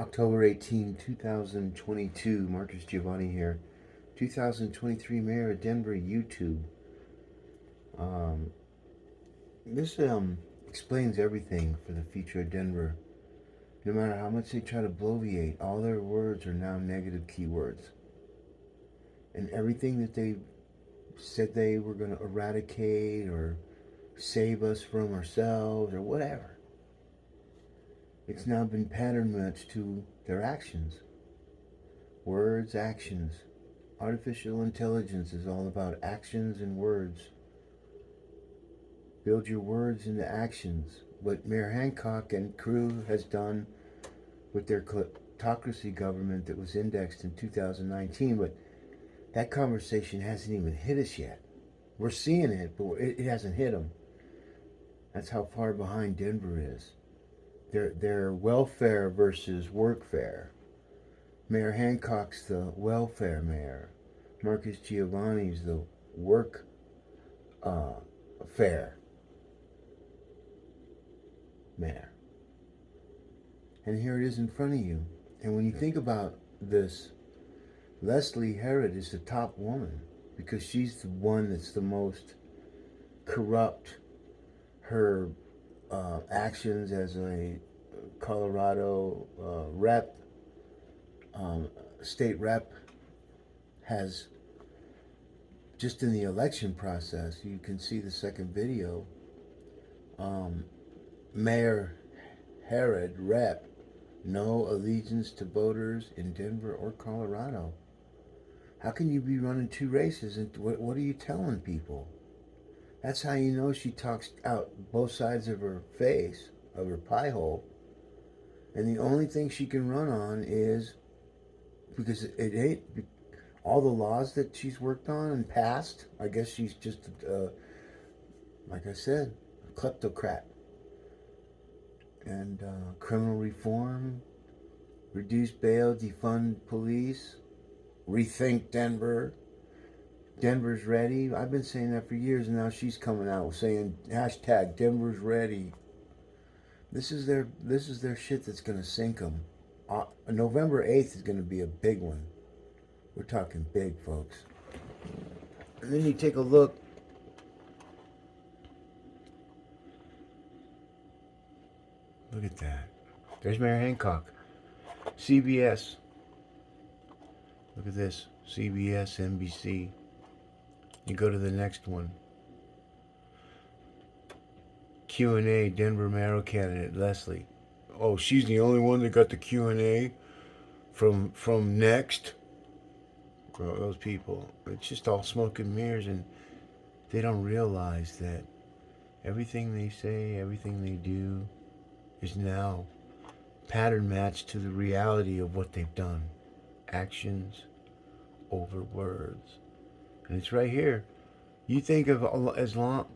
October 18, 2022. Marcus Giavanni here. 2023 Mayor of Denver, YouTube. Um, this explains everything for the future of Denver. No matter how much they try to bloviate, all their words are now negative keywords. And everything that they said they were going to eradicate or save us from ourselves or whatever, it's now been pattern matched to their actions. Words, actions. Artificial intelligence is all about actions and words. Build your words into actions. What Mayor Hancock and crew has done with their kleptocracy government that was indexed in 2019, but that conversation hasn't even hit us yet. We're seeing it, but it hasn't hit them. That's how far behind Denver is. They're welfare versus workfare. Mayor Hancock's the welfare mayor. Marcus Giavanni's the work fair mayor. And here it is in front of you. And when you think about this, Leslie Herod is the top woman because she's the one that's the most corrupt. Her actions as a Colorado rep, state rep, has, just in the election process, you can see the second video, Mayor Herod rep, no allegiance to voters in Denver or Colorado. How can you be running two races and what are you telling people? That's how you know she talks out both sides of her face, of her pie hole. And the only thing she can run on is, because it ain't, all the laws that she's worked on and passed, I guess she's just, like I said, a kleptocrat. And criminal reform, reduce bail, defund police, rethink Denver. Denver's ready. I've been saying that for years, and now she's coming out saying hashtag Denver's ready. This is their shit that's gonna sink them. November 8th is gonna be a big one. We're talking big, folks. And then you take a look. Look at that. There's Mayor Hancock. CBS. Look at this. CBS, NBC. You go to the next one. Q&A, Denver Mayoral candidate Leslie. Oh, she's the only one that got the Q&A from Next. Well, those people, it's just all smoke and mirrors, and they don't realize that everything they say, everything they do is now pattern matched to the reality of what they've done. Actions over words. And it's right here. You think of as long,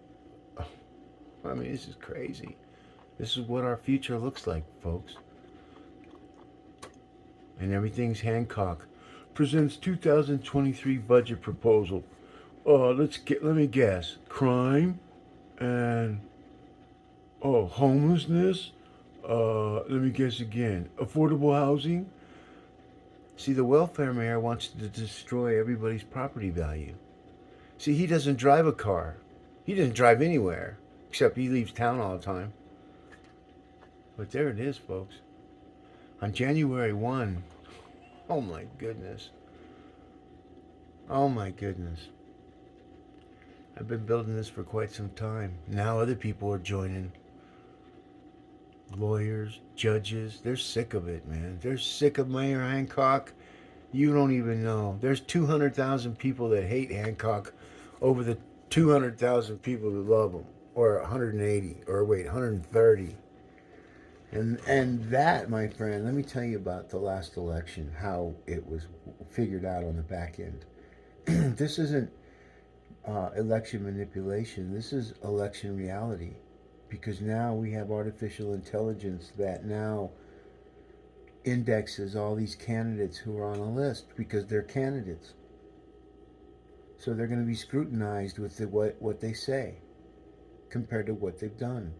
I mean, this is crazy. This is what our future looks like, folks. And everything's Hancock. Presents 2023 budget proposal. Let me guess. Crime and homelessness. Let me guess again. Affordable housing. See, the welfare mayor wants to destroy everybody's property value. See, he doesn't drive a car. He doesn't drive anywhere, except he leaves town all the time. But there it is, folks. On January 1, oh my goodness. Oh my goodness. I've been building this for quite some time. Now other people are joining. Lawyers, judges, they're sick of it, man. They're sick of Mayor Hancock. You don't even know. There's 200,000 people that hate Hancock over the 200,000 people that love him. Or 180, or wait, 130. And that, my friend, let me tell you about the last election, how it was figured out on the back end. This isn't election manipulation. This is election reality. Because now we have artificial intelligence that now indexes all these candidates who are on a list because they're candidates. So they're going to be scrutinized with what they say compared to what they've done.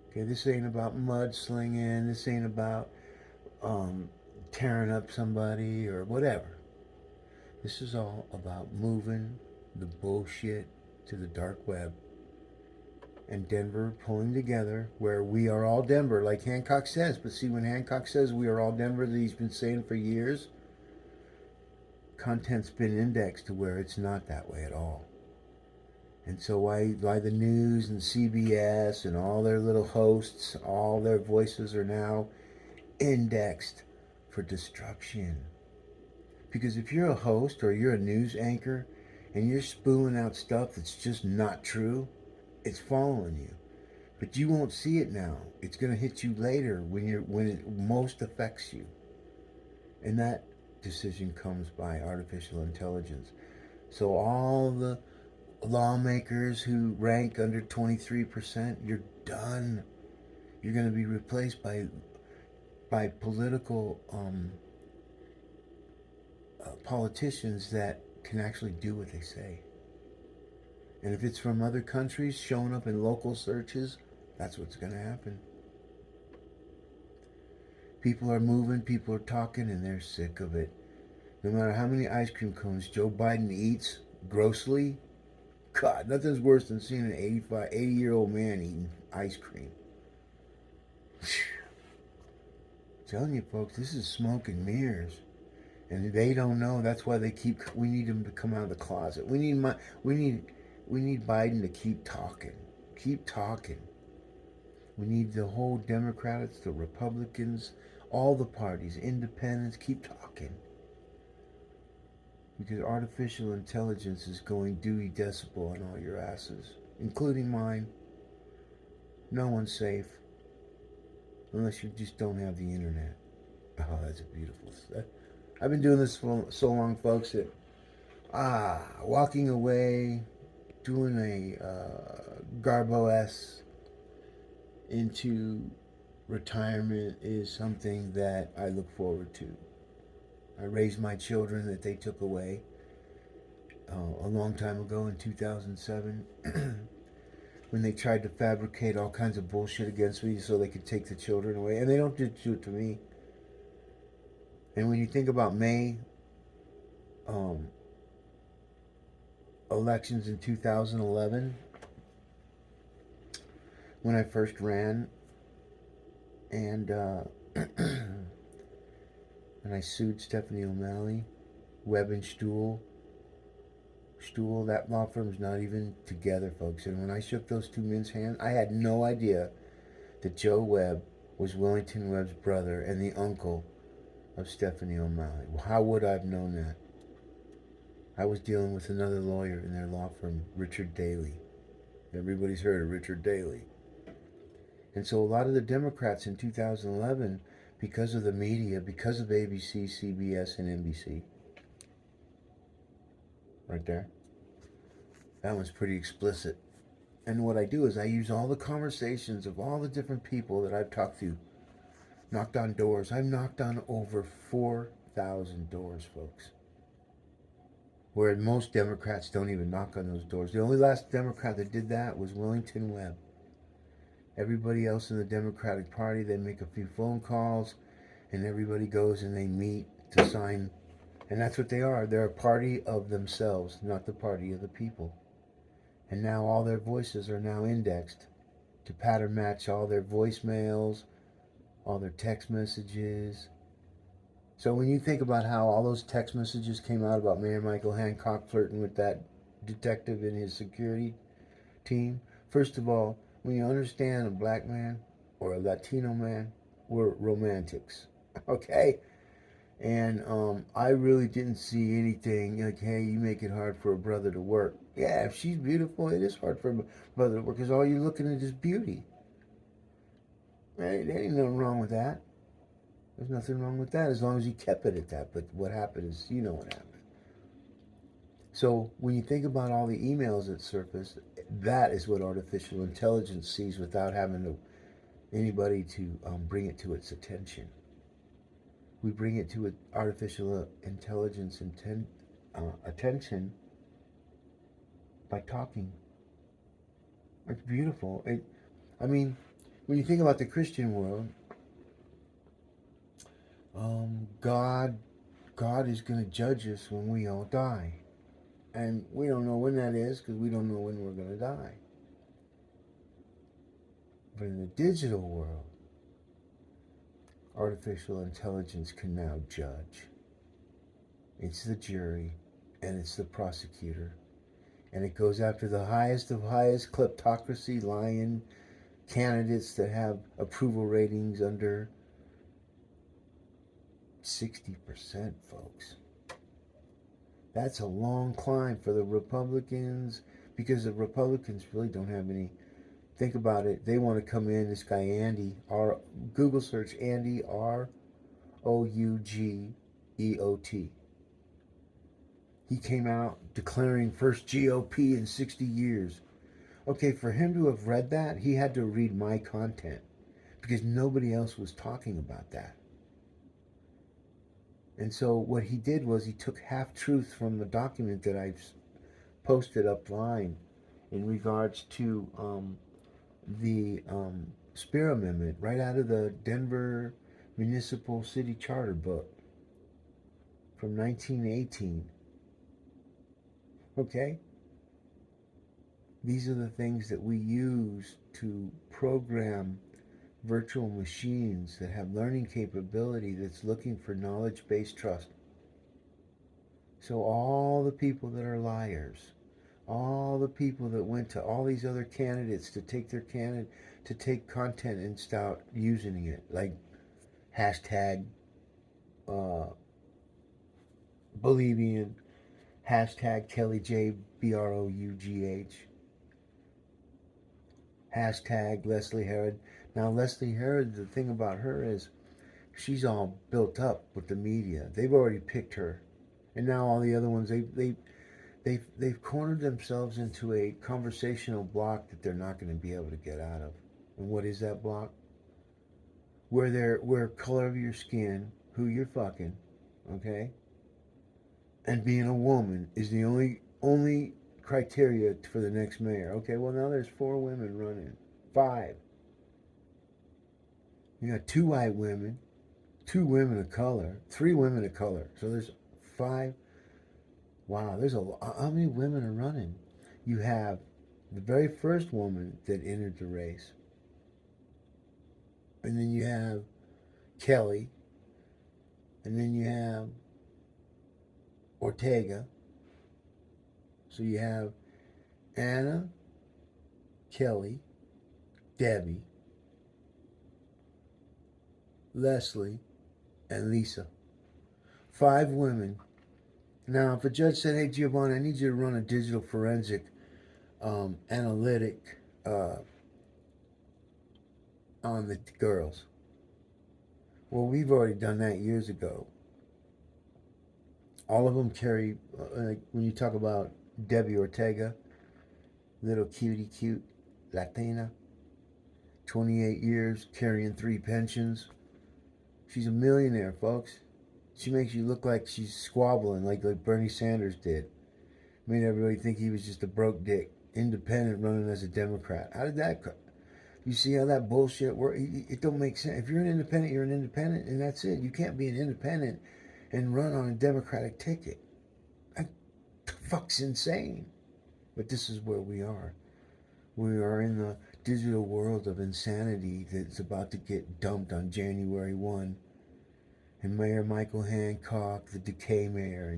Okay, this ain't about mudslinging. This ain't about um, tearing up somebody or whatever. This is all about moving the bullshit to the dark web, and Denver pulling together where we are all Denver, like Hancock says. But see, when Hancock says we are all Denver, that he's been saying for years, content's been indexed to where it's not that way at all. And so why the news and CBS and all their little hosts, all their voices are now indexed for destruction. Because if you're a host or you're a news anchor and you're spewing out stuff that's just not true, it's following you. But you won't see it now. It's going to hit you later when it most affects you. And that decision comes by artificial intelligence. So all the lawmakers who rank under 23%, you're done. You're going to be replaced by political politicians that can actually do what they say. And if it's from other countries showing up in local searches, that's what's going to happen. People are moving, people are talking, and they're sick of it. No matter how many ice cream cones Joe Biden eats grossly, God, nothing's worse than seeing an 80-year-old man eating ice cream. I'm telling you, folks, this is smoke and mirrors. And they don't know. That's why we need them to come out of the closet. We need Biden to keep talking. Keep talking. We need the whole Democrats, the Republicans, all the parties, independents, keep talking. Because artificial intelligence is going Dewey Decibel on all your asses, including mine. No one's safe unless you just don't have the internet. Oh, that's a beautiful stuff. I've been doing this for so long, folks, that walking away, doing a Garbo S into retirement is something that I look forward to. I raised my children that they took away a long time ago in 2007 when they tried to fabricate all kinds of bullshit against me so they could take the children away. And they don't do it to me. And when you think about May elections in 2011, when I first ran, and and I sued Stephanie O'Malley, Webb and Stuhl, that law firm's not even together, folks. And when I shook those two men's hands, I had no idea that Joe Webb was Willington Webb's brother and the uncle of Stephanie O'Malley. Well, how would I have known that? I was dealing with another lawyer in their law firm, Richard Daley. Everybody's heard of Richard Daley. And so a lot of the Democrats in 2011, because of the media, because of ABC, CBS, and NBC, right there, that one's pretty explicit. And what I do is I use all the conversations of all the different people that I've talked to, knocked on doors. I've knocked on over 4,000 doors, folks. Where most Democrats don't even knock on those doors. The only last Democrat that did that was Willington Webb. Everybody else in the Democratic Party, they make a few phone calls, and everybody goes and they meet to sign. And that's what they are. They're a party of themselves, not the party of the people. And now all their voices are now indexed to pattern match all their voicemails, all their text messages. So when you think about how all those text messages came out about Mayor Michael Hancock flirting with that detective in his security team, first of all, when you understand a black man or a Latino man, we're romantics, okay? And I really didn't see anything like, hey, you make it hard for a brother to work. Yeah, if she's beautiful, it is hard for a brother to work because all you're looking at is beauty. Right? There ain't nothing wrong with that. There's nothing wrong with that as long as you kept it at that. But what happened is, you know what happened. So when you think about all the emails that surface, that is what artificial intelligence sees without having anybody to bring it to its attention. We bring it to artificial intelligence attention by talking. It's beautiful. I mean, when you think about the Christian world, God is going to judge us when we all die. And we don't know when that is because we don't know when we're going to die. But in the digital world, artificial intelligence can now judge. It's the jury and it's the prosecutor. And it goes after the highest of highest kleptocracy, lying candidates that have approval ratings under 60%, folks. That's a long climb for the Republicans because the Republicans really don't have any. Think about it. They want to come in. This guy Andy, Google search Andy Rougeot. He came out declaring first GOP in 60 years. Okay, for him to have read that, he had to read my content because nobody else was talking about that. And so what he did was he took half truth from the document that I've posted upline in regards to the Spear Amendment right out of the Denver Municipal City Charter book from 1918. Okay? These are the things that we use to program virtual machines that have learning capability that's looking for knowledge-based trust. So all the people that are liars, all the people that went to all these other candidates to take their to take content and start using it, like hashtag Bolivian, hashtag Kelly J Brough, hashtag Leslie Herod. Now Leslie Herod, the thing about her is she's all built up with the media. They've already picked her, and now all the other ones they've cornered themselves into a conversational block that they're not going to be able to get out of. And what is that block? Where color of your skin, who you're fucking, okay, and being a woman is the only criteria for the next mayor. Okay, well now there's 4 women running, 5. You got 2 white women, 2 women of color, 3 women of color. So there's 5. Wow, there's a lot. How many women are running? You have the very first woman that entered the race. And then you have Kelly. And then you have Ortega. So you have Anna, Kelly, Debbie, Leslie, and Lisa. 5 women. Now, if a judge said, hey, Giovanni, I need you to run a digital forensic analytic on the girls. Well, we've already done that years ago. All of them carry, when you talk about Debbie Ortega, little cutie cute Latina, 28 years, carrying 3 pensions. She's a millionaire, folks. She makes you look like she's squabbling like Bernie Sanders did. Made everybody think he was just a broke dick, independent running as a Democrat. How did that go? You see how that bullshit works? It don't make sense. If you're an independent, you're an independent, and that's it. You can't be an independent and run on a Democratic ticket. That fuck's insane. But this is where we are. We are in the digital world of insanity that's about to get dumped on January 1. And Mayor Michael Hancock, the decay mayor,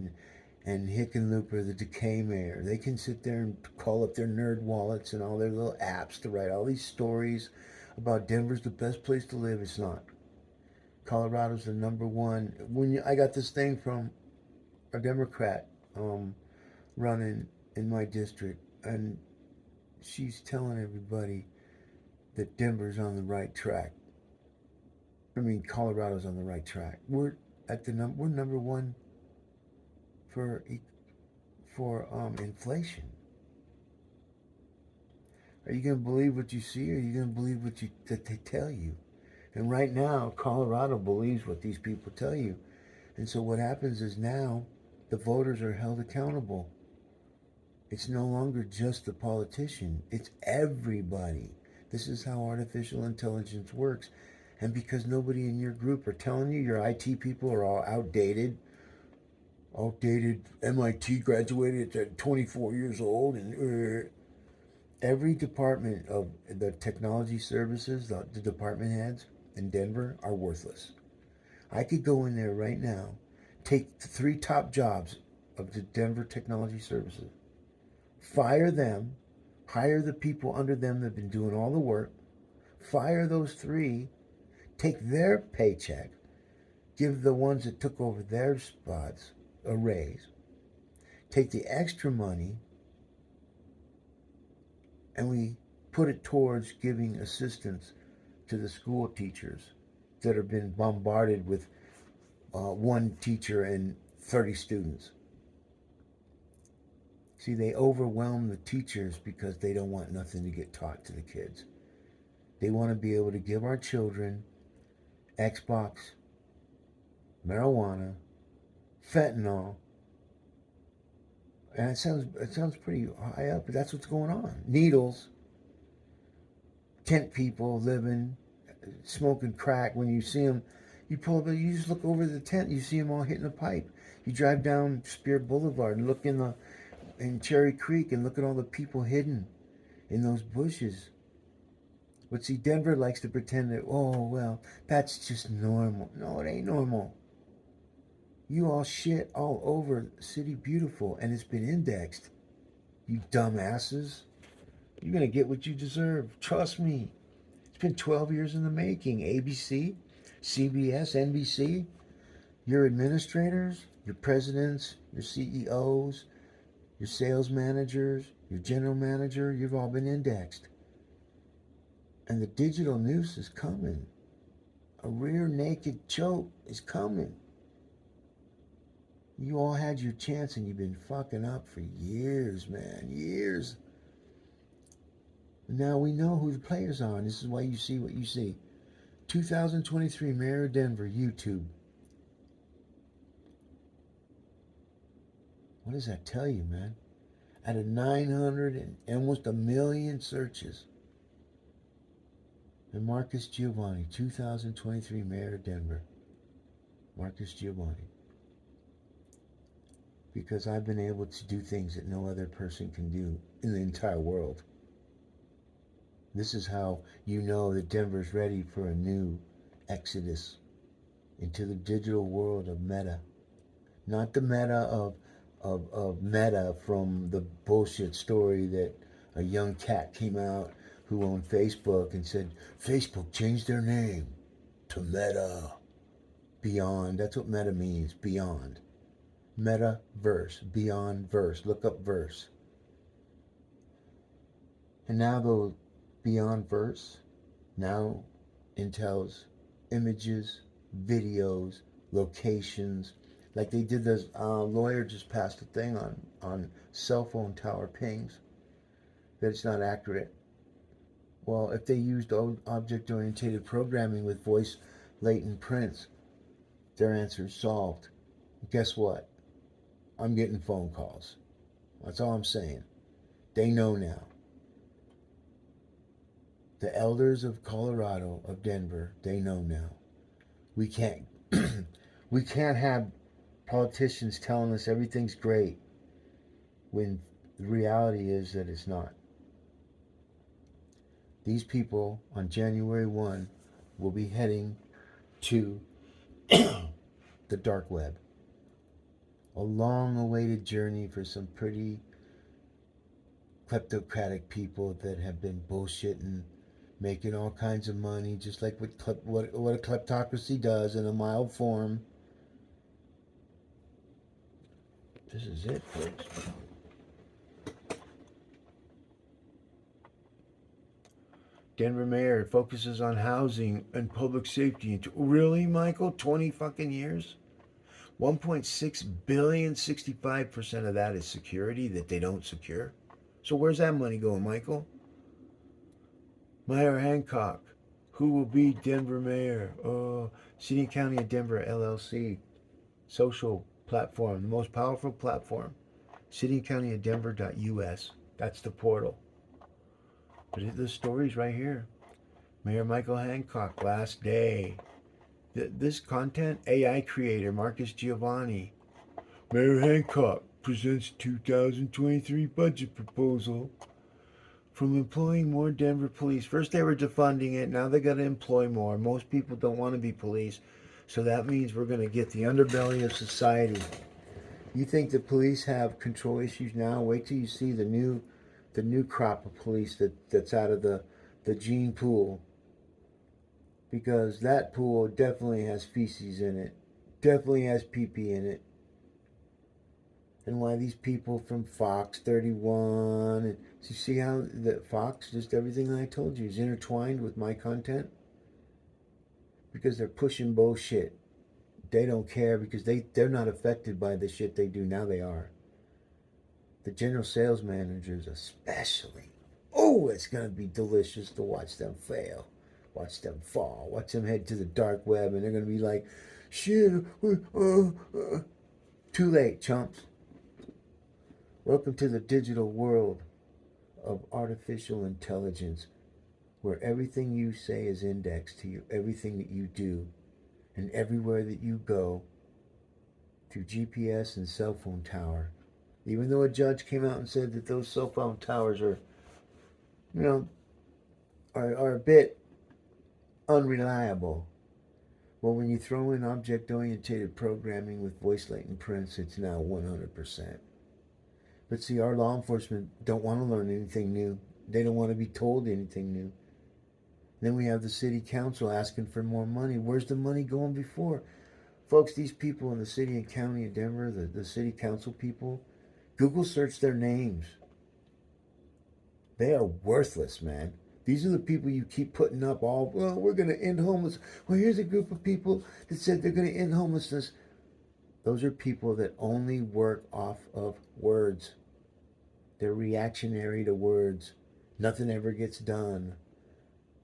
and Hickenlooper, the decay mayor, they can sit there and call up their nerd wallets and all their little apps to write all these stories about Denver's the best place to live. It's not. Colorado's the number one. I got this thing from a Democrat running in my district, and she's telling everybody that Denver's on the right track. Colorado's on the right track. We're number 1 for inflation. Are you going to believe what you see, or are you going to believe that they tell you? And right now, Colorado believes what these people tell you. And so what happens is now the voters are held accountable. It's no longer just the politician. It's everybody. This is how artificial intelligence works. And because nobody in your group are telling you, your IT people are all outdated MIT graduated at 24 years old, and every department of the technology services, the department heads in Denver are worthless. I could go in there right now, take the three top jobs of the Denver technology services, fire them, hire the people under them that have been doing all the work, fire those three, take their paycheck, give the ones that took over their spots a raise, take the extra money, and we put it towards giving assistance to the school teachers that have been bombarded with one teacher and 30 students. See, they overwhelm the teachers because they don't want nothing to get taught to the kids. They want to be able to give our children Xbox, marijuana, fentanyl, and it sounds pretty high up, but that's what's going on. Needles, tent people living, smoking crack. When you see them, you pull up, you just look over the tent, you see them all hitting a pipe. You drive down Spear Boulevard and look in Cherry Creek and look at all the people hidden in those bushes. But see, Denver likes to pretend that, oh, well, that's just normal. No, it ain't normal. You all shit all over City Beautiful, and it's been indexed. You dumbasses. You're going to get what you deserve. Trust me. It's been 12 years in the making. ABC, CBS, NBC, your administrators, your presidents, your CEOs, your sales managers, your general manager, you've all been indexed. And the digital news is coming. A rear naked choke is coming. You all had your chance and you've been fucking up for years, man. Years. Now we know who the players are, and this is why you see what you see. 2023 Mayor of Denver, YouTube. What does that tell you, man? Out of 900 and almost a million searches. And Marcus Giavanni, 2023 Mayor of Denver. Marcus Giavanni. Because I've been able to do things that no other person can do in the entire world. This is how you know that Denver's ready for a new exodus into the digital world of meta. Not the meta of meta from the bullshit story that a young cat came out who owned Facebook and said, Facebook changed their name to Meta. Beyond, that's what meta means, beyond. Metaverse, beyond verse, look up verse. And now the beyond verse now entails images, videos, locations. Like they did this, lawyer just passed a thing on cell phone tower pings that it's not accurate. Well, if they used object-oriented programming with voice latent prints, their answer is solved. Guess what? I'm getting phone calls. That's all I'm saying. They know now. The elders of Colorado, of Denver, they know now. We can't we can't have politicians telling us everything's great when the reality is that it's not. These people on January 1 will be heading to the dark web. A long-awaited journey for some pretty kleptocratic people that have been bullshitting, making all kinds of money, just like what a kleptocracy does in a mild form. This is it, folks. Denver mayor focuses on housing and public safety. Really, Michael? 20 fucking years? 1.6 billion, 65% of that is security that they don't secure. So where's that money going, Michael? Mayor Hancock, who will be Denver mayor? City and County of Denver LLC, social platform, the most powerful platform. City and County of Denver.us. That's the portal. But the story's right here. Mayor Michael Hancock, last day. This content, AI creator Marcus Giavanni. Mayor Hancock presents 2023 budget proposal from employing more Denver police. First they were defunding it, now they got to employ more. Most people don't want to be police, so that means we're going to get the underbelly of society. You think the police have control issues now? Wait till you see the new crop of police that's out of the gene pool, because that pool definitely has feces in it, definitely has pee-pee in it. And why these people from Fox 31, and so you see how the Fox, just everything I told you is intertwined with my content? Because they're pushing bullshit. They don't care because they're not affected by the shit they do. Now they are. The general sales managers especially. Oh, it's going to be delicious to watch them fail. Watch them fall. Watch them head to the dark web, and they're going to be like, shit, too late, chumps. Welcome to the digital world of artificial intelligence, where everything you say is indexed to you, everything that you do, and everywhere that you go through GPS and cell phone tower. Even though a judge came out and said that those cell phone towers are, you know, are a bit unreliable. Well, when you throw in object-oriented programming with voice latent prints, it's now 100%. But see, our law enforcement don't want to learn anything new. They don't want to be told anything new. Then we have the city council asking for more money. Where's the money going before? Folks, these people in the city and county of Denver, the city council people, Google search their names. They are worthless, man. These are the people you keep putting up all, well, we're going to end homeless. Well, here's a group of people that said they're going to end homelessness. Those are people that only work off of words. They're reactionary to words. Nothing ever gets done.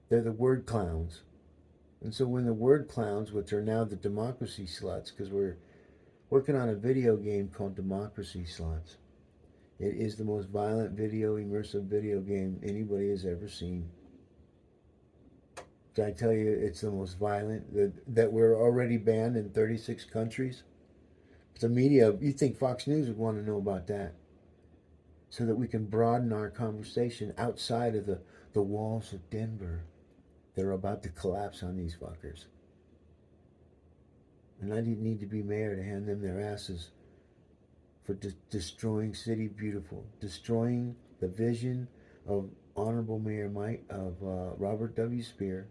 They're the word clowns. And so when the word clowns, which are now the democracy sluts, because we're working on a video game called Democracy Sluts. It is the most violent immersive video game anybody has ever seen. Did I tell you it's the most violent? That we're already banned in 36 countries? The media, you think Fox News would want to know about that, so that we can broaden our conversation outside of the walls of Denver that are about to collapse on these fuckers. And I didn't need to be mayor to hand them their asses for destroying City Beautiful, destroying the vision of Honorable Mayor Robert W. Spear.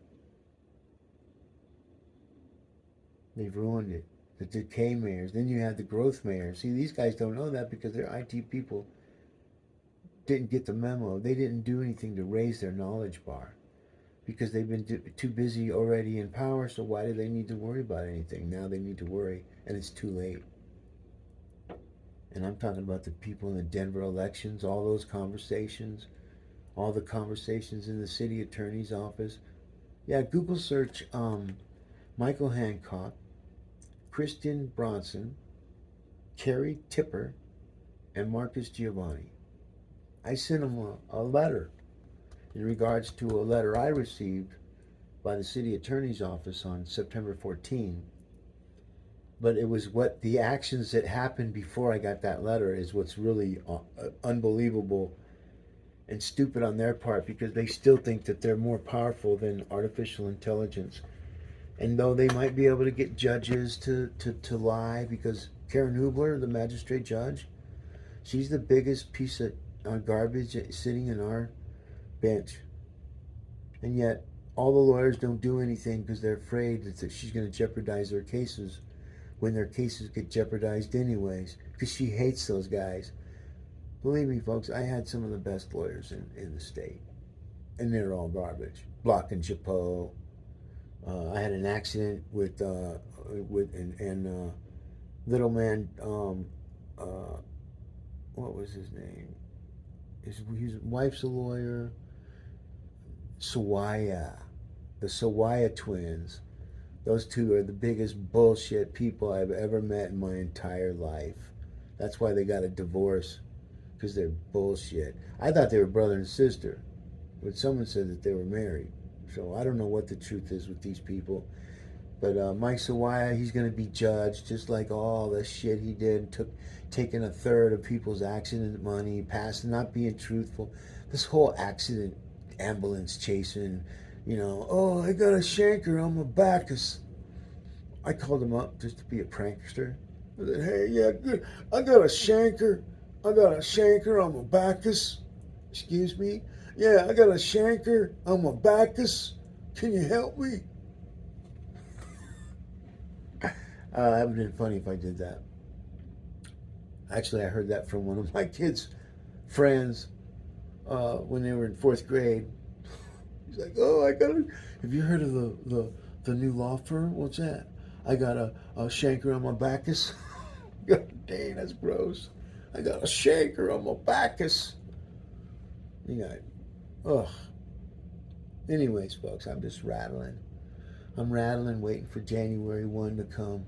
They've ruined it. The decay mayors. Then you have the growth mayors. See, these guys don't know that because their IT people didn't get the memo. They didn't do anything to raise their knowledge bar because they've been too busy already in power. So why do they need to worry about anything? Now they need to worry, and it's too late. And I'm talking about the people in the Denver elections, all those conversations, all the conversations in the city attorney's office. Yeah, Google search Michael Hancock, Kristen Bronson, Carrie Tipper, and Marcus Giavanni. I sent them a letter in regards to a letter I received by the city attorney's office on September 14. But it was what the actions that happened before I got that letter is what's really unbelievable and stupid on their part, because they still think that they're more powerful than artificial intelligence. And though they might be able to get judges to lie, because Karen Hubler, the magistrate judge, she's the biggest piece of garbage sitting in our bench. And yet all the lawyers don't do anything because they're afraid that she's going to jeopardize their cases, when their cases get jeopardized anyways, because she hates those guys. Believe me, folks, I had some of the best lawyers in the state, and they're all garbage. Block and Chapeau. I had an accident with little man. What was his name? His wife's a lawyer. Sawaya, the Sawaya twins. Those two are the biggest bullshit people I've ever met in my entire life. That's why they got a divorce, because they're bullshit. I thought they were brother and sister, but someone said that they were married. So I don't know what the truth is with these people. But Mike Sawaya, he's going to be judged just like all the shit he did, taking a third of people's accident money, passing, not being truthful. This whole accident ambulance chasing, oh, I got a shanker on my back. I called him up just to be a prankster. I said, hey, yeah, good. I got a shanker. I got a shanker on my backus. Excuse me? Yeah, I got a shanker on my backus. Can you help me? That would have been funny if I did that. Actually, I heard that from one of my kids' friends when they were in fourth grade. He's like, "Oh, I got a. Have you heard of the new law firm? What's that? I got a shanker on my backus." God dang, that's gross. I got a shanker on my backus. You got, ugh. Anyways, folks, I'm just rattling. I'm rattling, waiting for January 1 to come,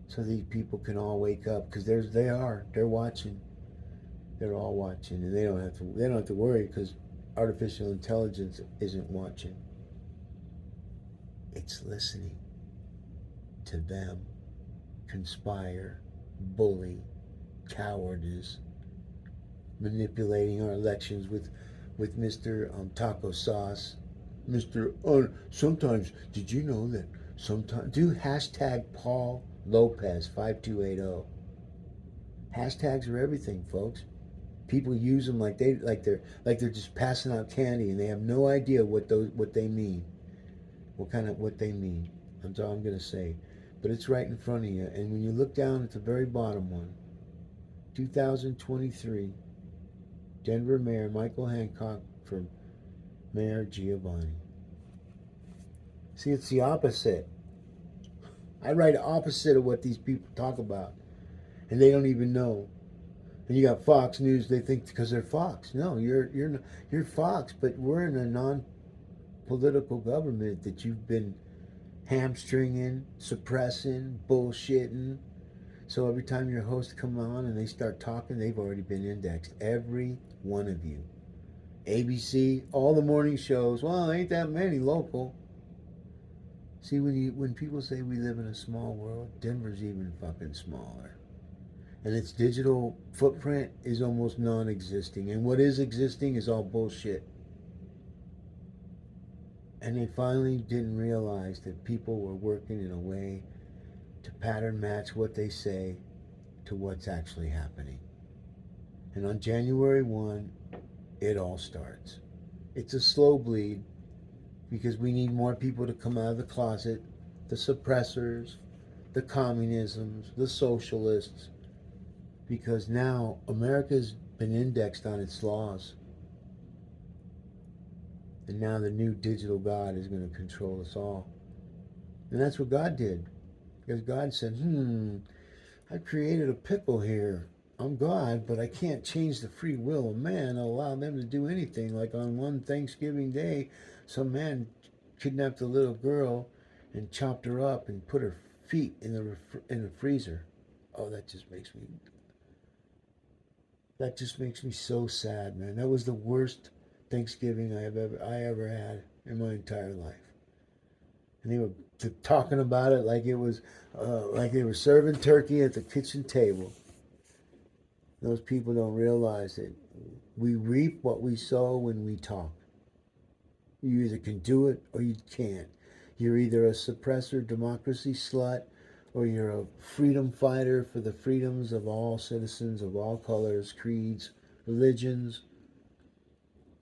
so these people can all wake up, because they're watching. They're all watching, and they don't have to worry, because artificial intelligence isn't watching. It's listening to them conspire, bully, cowardice, manipulating our elections with Mr. Taco Sauce. Mr. Sometimes, did you know that sometimes, do hashtag Paul Lopez 5280. Hashtags are everything, folks. People use them like they're just passing out candy, and they have no idea what they mean. What they mean. That's all I'm gonna say. But it's right in front of you. And when you look down at the very bottom one, 2023, Denver Mayor Michael Hancock for Mayor Giavanni. See, it's the opposite. I write opposite of what these people talk about, and they don't even know. And you got Fox News. They think because they're Fox. No, you're Fox, but we're in a non-political government that you've been hamstringing, suppressing, bullshitting. So every time your hosts come on and they start talking, they've already been indexed. Every one of you. ABC, all the morning shows. Well, ain't that many local. See, when people say we live in a small world, Denver's even fucking smaller. And its digital footprint is almost non-existing. And what is existing is all bullshit. And they finally didn't realize that people were working in a way to pattern match what they say to what's actually happening. And on January 1, it all starts. It's a slow bleed, because we need more people to come out of the closet, the suppressors, the communisms, the socialists, because now America's been indexed on its laws. And now the new digital God is going to control us all. And that's what God did. Because God said, I created a pickle here. I'm God, but I can't change the free will of man and allow them to do anything. Like on one Thanksgiving day, some man kidnapped a little girl and chopped her up and put her feet in the freezer. Oh, that just makes me so sad, man. That was the worst Thanksgiving I ever had in my entire life. And they were talking about it like it was like they were serving turkey at the kitchen table. Those people don't realize that we reap what we sow when we talk. You either can do it or you can't. You're either a suppressor democracy slut, or you're a freedom fighter for the freedoms of all citizens of all colors, creeds, religions.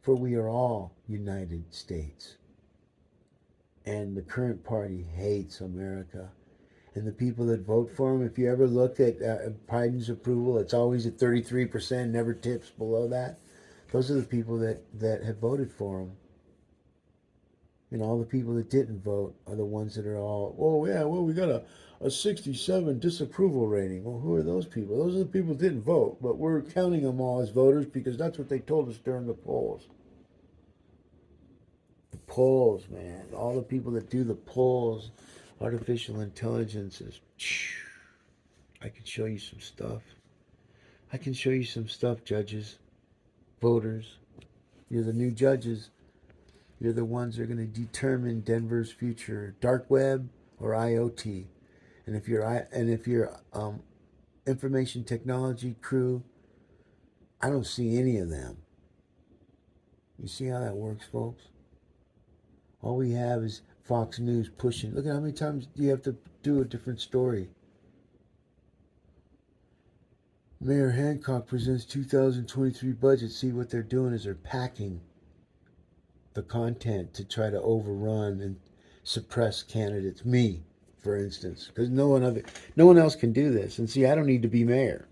For we are all United States. And the current party hates America. And the people that vote for him, if you ever looked at Biden's approval, it's always at 33%, never tips below that. Those are the people that have voted for him. And all the people that didn't vote are the ones that are all, oh yeah, well, we got a 67 disapproval rating. Well, who are those people? Those are the people that didn't vote, but we're counting them all as voters because that's what they told us during the polls. The polls, man. All the people that do the polls, artificial intelligence is, I can show you some stuff. I can show you some stuff, judges, voters. You're the new judges. You're the ones that are going to determine Denver's future, dark web or IoT. And if you're information technology crew, I don't see any of them. You see how that works, folks? All we have is Fox News pushing. Look at how many times you have to do a different story. Mayor Hancock presents 2023 budget. See, what they're doing is they're packing the content to try to overrun and suppress candidates. Me, for instance, because no one else can do this. And see, I don't need to be mayor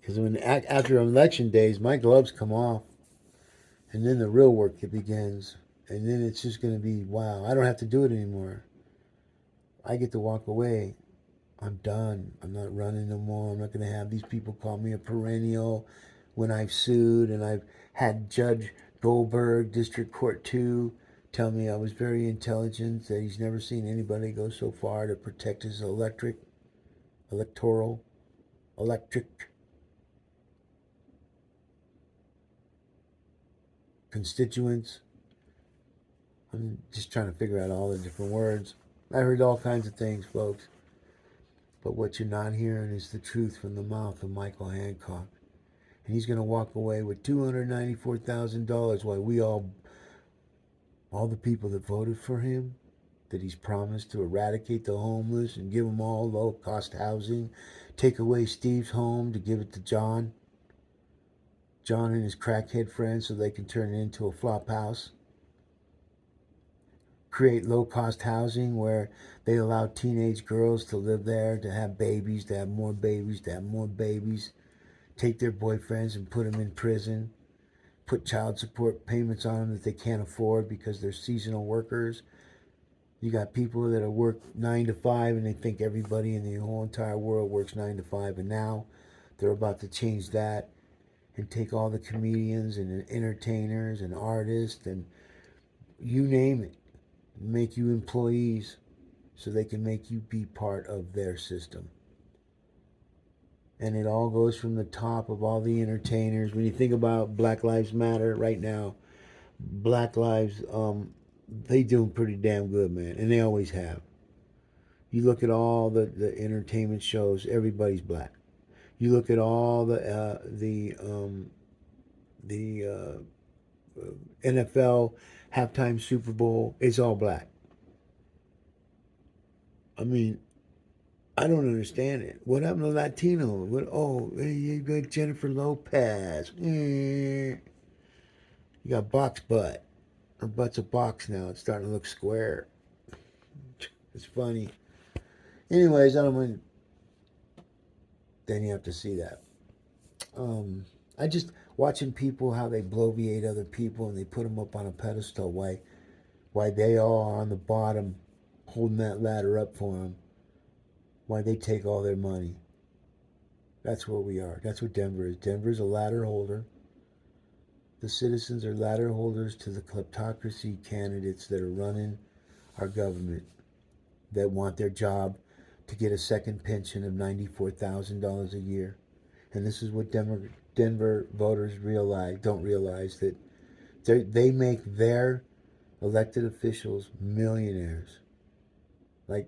because after election days, my gloves come off, and then the real work begins. And then it's just going to be wow. I don't have to do it anymore. I get to walk away. I'm done. I'm not running no more. I'm not going to have these people call me a perennial when I've sued, and I've had Judge Goldberg, District Court 2, tell me I was very intelligent, that he's never seen anybody go so far to protect his electric constituents. I'm just trying to figure out all the different words. I heard all kinds of things, folks. But what you're not hearing is the truth from the mouth of Michael Hancock. And he's going to walk away with $294,000 while all the people that voted for him, that he's promised to eradicate the homeless and give them all low-cost housing, take away Steve's home to give it to John and his crackhead friends so they can turn it into a flop house, create low-cost housing where they allow teenage girls to live there, to have babies, to have more babies, to have more babies, take their boyfriends and put them in prison, put child support payments on them that they can't afford because they're seasonal workers. You got people that work 9 to 5 and they think everybody in the whole entire world works 9 to 5, and now they're about to change that and take all the comedians and entertainers and artists and you name it, make you employees so they can make you be part of their system. And it all goes from the top of all the entertainers. When you think about Black Lives Matter right now, Black Lives, they doing pretty damn good, man, and they always have. You look at all the entertainment shows, everybody's black. You look at all the NFL halftime Super Bowl, it's all black. I mean, I don't understand it. What happened to Latino? You got Jennifer Lopez. You got box butt. Her butt's a box now. It's starting to look square. It's funny. Anyways, I don't mind. Then you have to see that. I just watching people how they bloviate other people and they put them up on a pedestal. Why they all are on the bottom, holding that ladder up for them. Why they take all their money. That's where we are. That's what Denver is. Denver's a ladder holder. The citizens are ladder holders to the kleptocracy candidates that are running our government, that want their job to get a second pension of $94,000 a year. And this is what Denver voters don't realize, that they make their elected officials millionaires. Like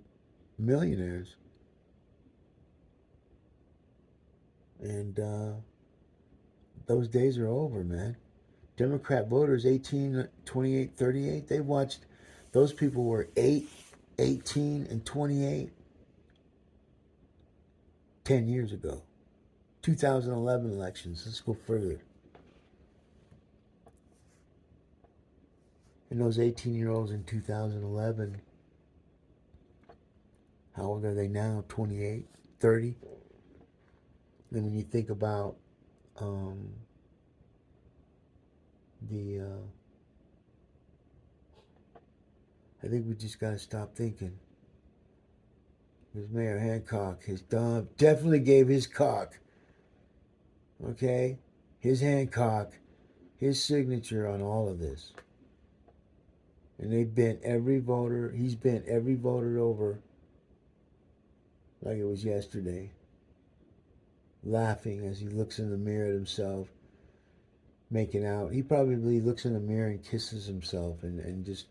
millionaires. And those days are over, man. Democrat voters 18, 28, 38, they watched, those people were 8, 18, and 28 10 years ago. 2011 elections. Let's go further. And those 18-year-olds in 2011, how old are they now? 28, 30? Then when you think about I think we just got to stop thinking. Because Mayor Hancock has definitely gave his cock, okay, his Hancock, his signature on all of this. And he's bent every voter over like it was yesterday, laughing as he looks in the mirror at himself. making out. He probably looks in the mirror and kisses himself and just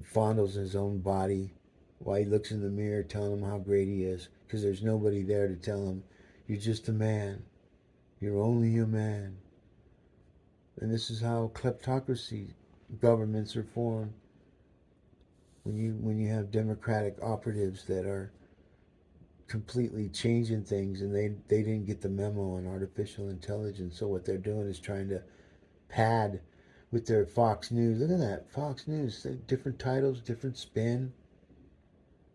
fondles his own body while he looks in the mirror telling him how great he is, because there's nobody there to tell him, you're just a man. You're only a man. And this is how kleptocracy governments are formed. When you have democratic operatives that are completely changing things, and they didn't get the memo on artificial intelligence, so what they're doing is trying to pad with their Fox News. Look at that, Fox News, different titles, different spin.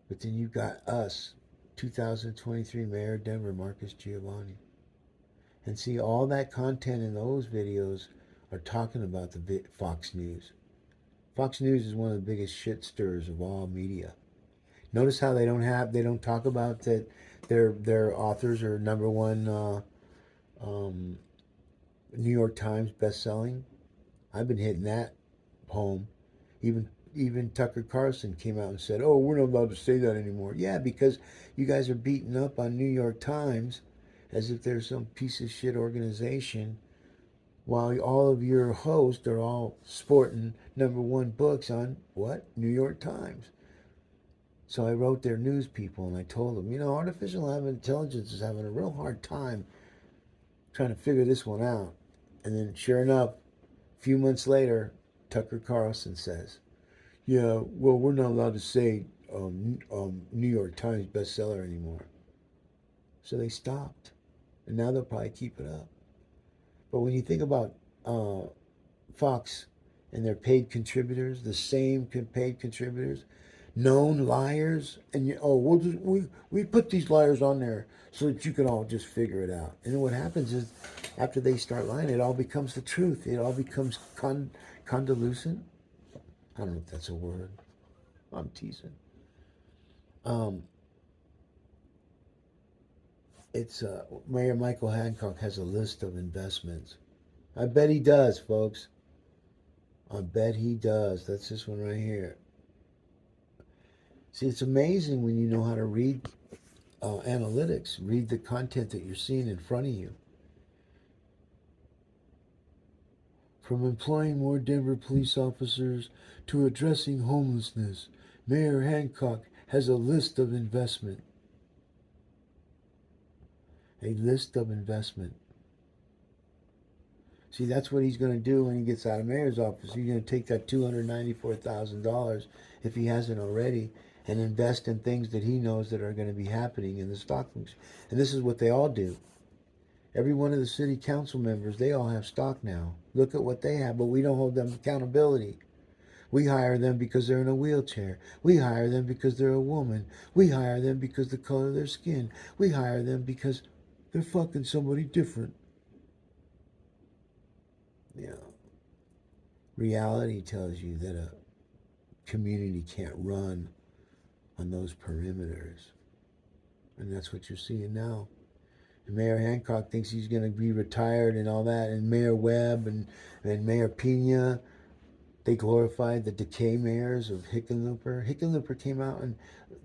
But then you got us, 2023 Mayor of Denver, Marcus Giavanni. And see, all that content in those videos are talking about the Fox News. Fox News is one of the biggest shit stirrers of all media. Notice how they don't talk about that their authors are number one New York Times best-selling. I've been hitting that home. Even Tucker Carlson came out and said, "Oh, we're not allowed to say that anymore." Yeah, because you guys are beating up on New York Times as if they're some piece of shit organization, while all of your hosts are all sporting number one books on what? New York Times. So I wrote their news people and I told them, artificial intelligence is having a real hard time trying to figure this one out. And then sure enough, a few months later, Tucker Carlson says, yeah, well, we're not allowed to say New York Times bestseller anymore. So they stopped. And now they'll probably keep it up. But when you think about Fox and their paid contributors, the same paid contributors, known liars, and we put these liars on there so that you can all just figure it out. And then what happens is, after they start lying, it all becomes the truth. It all becomes convolucent. I don't know if that's a word. I'm teasing. It's Mayor Michael Hancock has a list of investments. I bet he does, folks. I bet he does. That's this one right here. See, it's amazing when you know how to read analytics, read the content that you're seeing in front of you. From employing more Denver police officers to addressing homelessness, Mayor Hancock has a list of investment. A list of investment. See, that's what he's going to do when he gets out of mayor's office. He's going to take that $294,000, if he hasn't already, and invest in things that he knows that are going to be happening in the stock market. And this is what they all do. Every one of the city council members, they all have stock now. Look at what they have, but we don't hold them accountability. We hire them because they're in a wheelchair. We hire them because they're a woman. We hire them because the color of their skin. We hire them because they're fucking somebody different. Reality tells you that a community can't run on those perimeters. And that's what you're seeing now. And Mayor Hancock thinks he's going to be retired and all that. And Mayor Webb and Mayor Pena, they glorified the decay mayors of Hickenlooper. Hickenlooper came out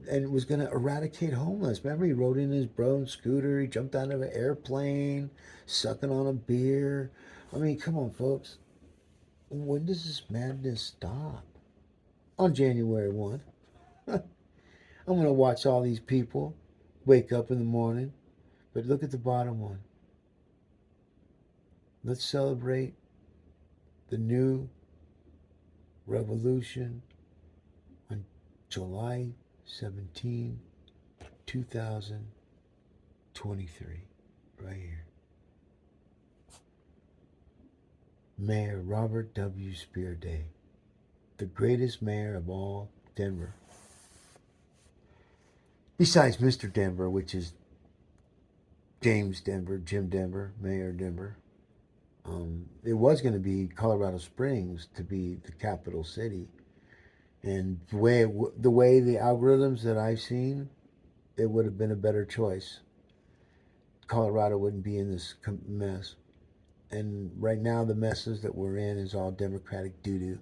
and was going to eradicate homeless. Remember, he rode in his brown scooter. He jumped out of an airplane, sucking on a beer. I mean, come on, folks. When does this madness stop? On January 1. I'm going to watch all these people wake up in the morning. But look at the bottom one. Let's celebrate the new revolution on July 17, 2023. Right here. Mayor Robert W. Spear Day, the greatest mayor of all Denver. Besides Mr. Denver, which is James Denver, Jim Denver, Mayor of Denver. It was going to be Colorado Springs to be the capital city. And the way the algorithms that I've seen, it would have been a better choice. Colorado wouldn't be in this mess. And right now the messes that we're in is all Democratic doo-doo.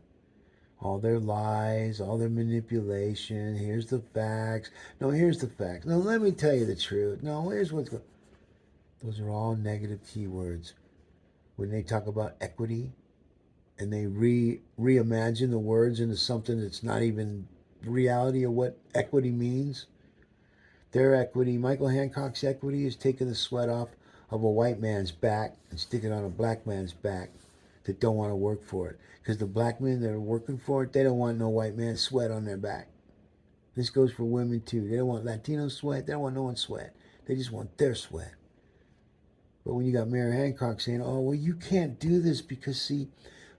All their lies, all their manipulation. Here's the facts. No, here's the facts. No, let me tell you the truth. No, here's what's going on. Those are all negative keywords. when they talk about equity and they reimagine the words into something that's not even reality of what equity means. Their equity, Michael Hancock's equity, is taking the sweat off of a white man's back and sticking it on a black man's back that don't want to work for it. Because the black men that are working for it, they don't want no white man's sweat on their back. This goes for women too. They don't want Latino sweat. They don't want no one's sweat. They just want their sweat. But when you got Mayor Hancock saying, oh, well, you can't do this because, see,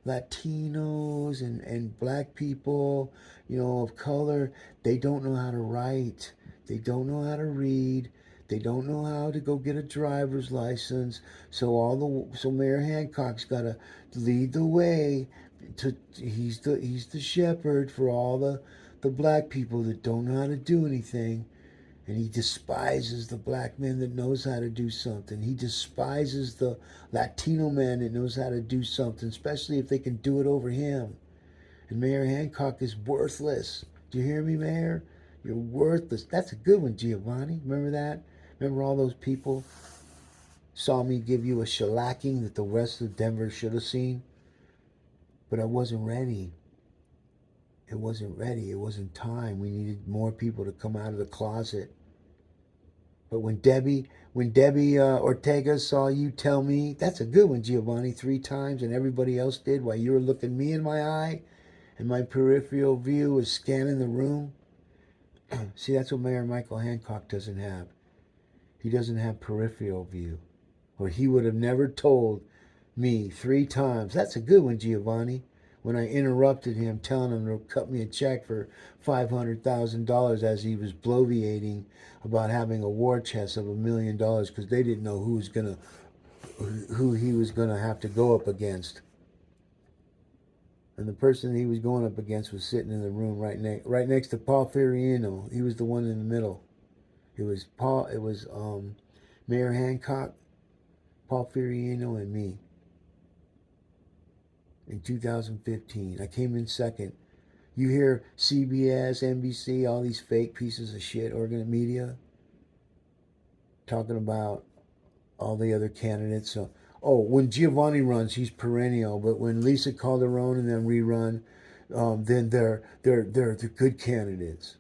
Latinos and black people, of color, they don't know how to write. They don't know how to read. They don't know how to go get a driver's license. So Mayor Hancock's got to lead the way. He's the shepherd for all the black people that don't know how to do anything. And he despises the black man that knows how to do something. He despises the Latino man that knows how to do something, especially if they can do it over him. And Mayor Hancock is worthless. Do you hear me, Mayor? You're worthless. That's a good one, Giavanni. Remember that? Remember all those people saw me give you a shellacking that the rest of Denver should have seen? But I wasn't ready. It wasn't ready. It wasn't time. We needed more people to come out of the closet. But when Debbie Ortega saw you tell me, that's a good one, Giavanni, 3 times, and everybody else did while you were looking me in my eye, and my peripheral view was scanning the room. See, that's what Mayor Michael Hancock doesn't have. He doesn't have peripheral view. Or he would have never told me 3 times. That's a good one, Giavanni. When I interrupted him, telling him to cut me a check for $500,000 as he was bloviating about having a war chest of $1 million because they didn't know who he was gonna have to go up against. And the person he was going up against was sitting in the room right next to Paul Fiorino. He was the one in the middle. It was Mayor Hancock, Paul Fiorino, and me. In 2015, I came in second. You hear CBS, NBC, all these fake pieces of shit, organ media, talking about all the other candidates. So, when Giavanni runs, he's perennial. But when Lisa Calderon and them rerun, then they're the good candidates.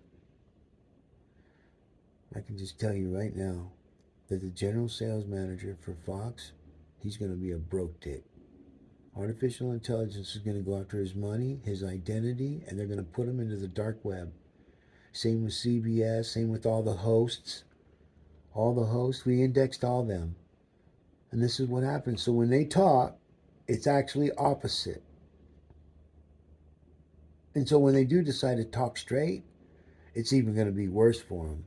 I can just tell you right now that the general sales manager for Fox, he's going to be a broke dick. Artificial intelligence is going to go after his money, his identity, and they're going to put him into the dark web. Same with CBS, same with all the hosts. All the hosts, we indexed all them. And this is what happens. So when they talk, it's actually opposite. And so when they do decide to talk straight, it's even going to be worse for them.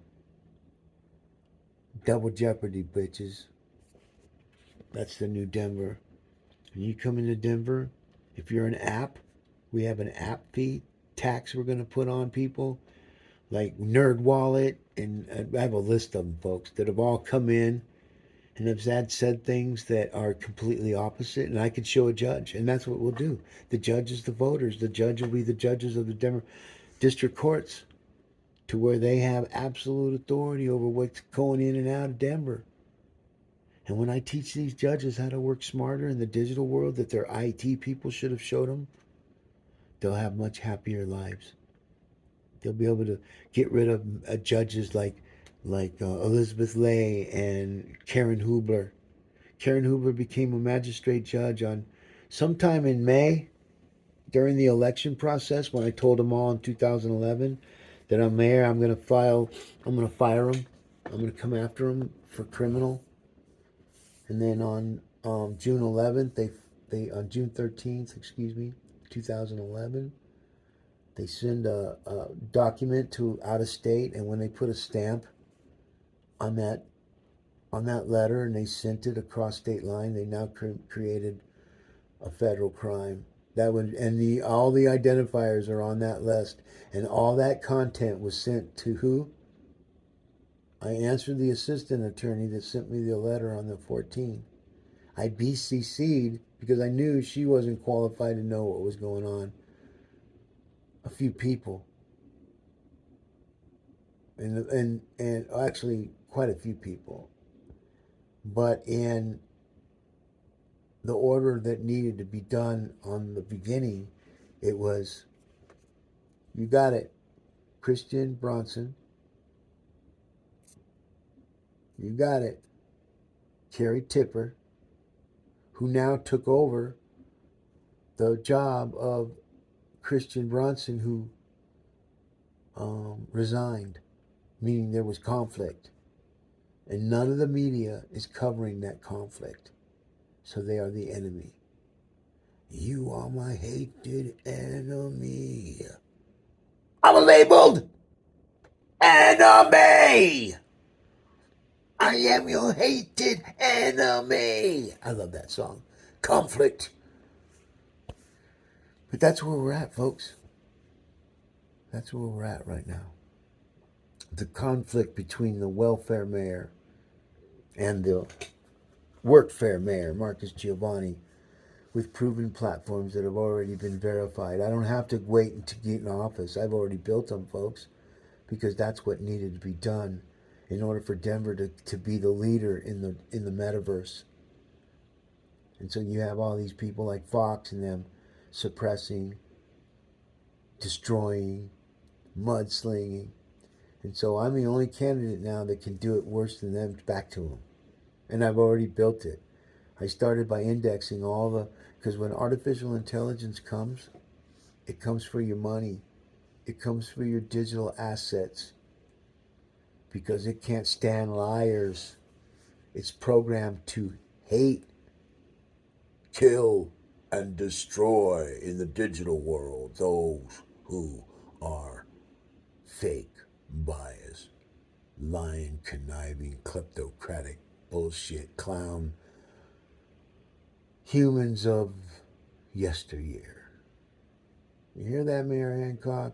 Double jeopardy, bitches. That's the new Denver. When you come into Denver, if you're an app, we have an app fee tax we're going to put on people, like Nerd Wallet, and I have a list of them, folks, that have all come in and have said things that are completely opposite, and I could show a judge, and that's what we'll do. The judge is the voters. The judge will be the judges of the Denver district courts, to where they have absolute authority over what's going in and out of Denver. And when I teach these judges how to work smarter in the digital world that their IT people should have showed them, they'll have much happier lives. They'll be able to get rid of judges like Elizabeth Lay and Karen Hubler. Karen Hubler became a magistrate judge on sometime in May during the election process, when I told them all in 2011 that I'm mayor, I'm going to fire them. I'm going to come after them for criminal. And then on June 11th, on June 13th, 2011, they send a document to out of state, and when they put a stamp on that letter and they sent it across state line, they now created a federal crime. That would, and all the identifiers are on that list, and all that content was sent to who? I answered the assistant attorney that sent me the letter on the 14th. I BCC'd because I knew she wasn't qualified to know what was going on. A few people, and actually quite a few people, but in the order that needed to be done on the beginning, it was, you got it, Christian Bronson, you got it, Kerry Tipper, who now took over the job of Christian Bronson, who resigned, meaning there was conflict. And none of the media is covering that conflict. So they are the enemy. You are my hated enemy. I'm a labeled enemy. I am your hated enemy. I love that song. Conflict. But that's where we're at, folks. That's where we're at right now. The conflict between the welfare mayor and the workfare mayor, Marcus Giavanni, with proven platforms that have already been verified. I don't have to wait to get in office. I've already built them, folks, because that's what needed to be done in order for Denver to be the leader in the metaverse. And so you have all these people like Fox and them suppressing, destroying, mudslinging. And so I'm the only candidate now that can do it worse than them back to them. And I've already built it. I started by indexing all the, because when artificial intelligence comes, it comes for your money. It comes for your digital assets. Because it can't stand liars. It's programmed to hate, kill, and destroy in the digital world those who are fake, biased, lying, conniving, kleptocratic, bullshit, clown humans of yesteryear. You hear that, Mayor Hancock?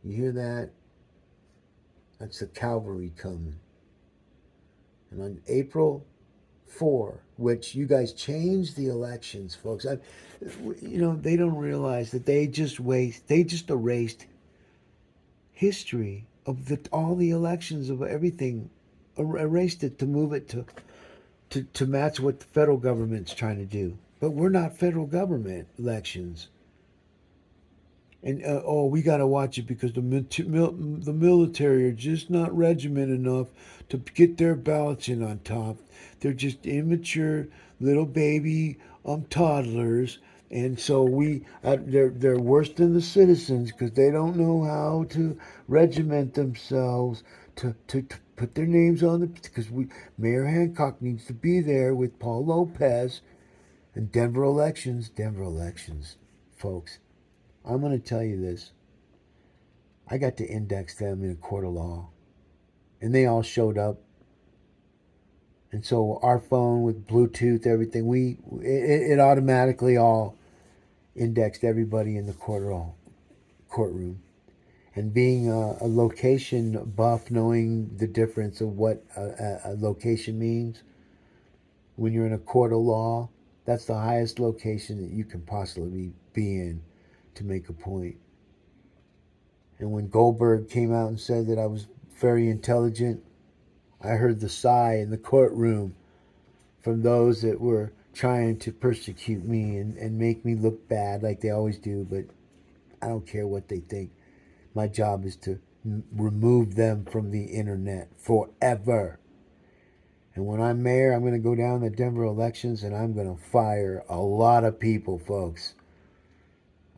You hear that? That's the cavalry coming. And on April 4, which you guys changed the elections, folks. They don't realize that they just erased history of all the elections of everything, erased it to move it to match what the federal government's trying to do. But we're not federal government elections. And we got to watch it because the military are just not regimented enough to get their ballots in on top. They're just immature little baby toddlers, and so they're worse than the citizens because they don't know how to regiment themselves to put their names on the, because Mayor Hancock needs to be there with Paul Lopez and Denver elections, folks. I'm going to tell you this. I got to index them in a court of law. And they all showed up. And so our phone with Bluetooth, everything, it automatically all indexed everybody in the courtroom. And being a location buff, knowing the difference of what a location means, when you're in a court of law, that's the highest location that you can possibly be in to make a point. And when Goldberg came out and said that I was very intelligent, I heard the sigh in the courtroom from those that were trying to persecute me and make me look bad like they always do. But I don't care what they think. My job is to remove them from the internet forever. And when I'm mayor, I'm going to go down the Denver elections and I'm going to fire a lot of people, folks.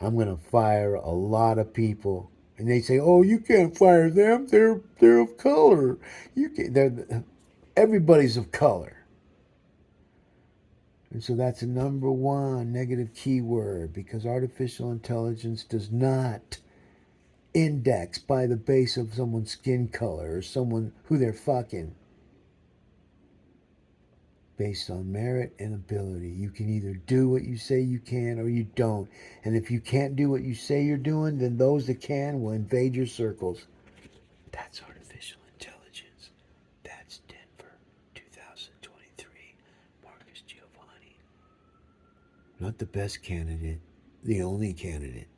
I'm going to fire a lot of people. And they say, "Oh, you can't fire them. They're of color. You can't. Everybody's of color." And so that's a number one negative keyword, because artificial intelligence does not index by the base of someone's skin color or someone who they're fucking. Based on merit and ability. You can either do what you say you can or you don't. And if you can't do what you say you're doing, then those that can will invade your circles. That's artificial intelligence. That's Denver 2023. Marcus Giavanni. Not the best candidate, the only candidate.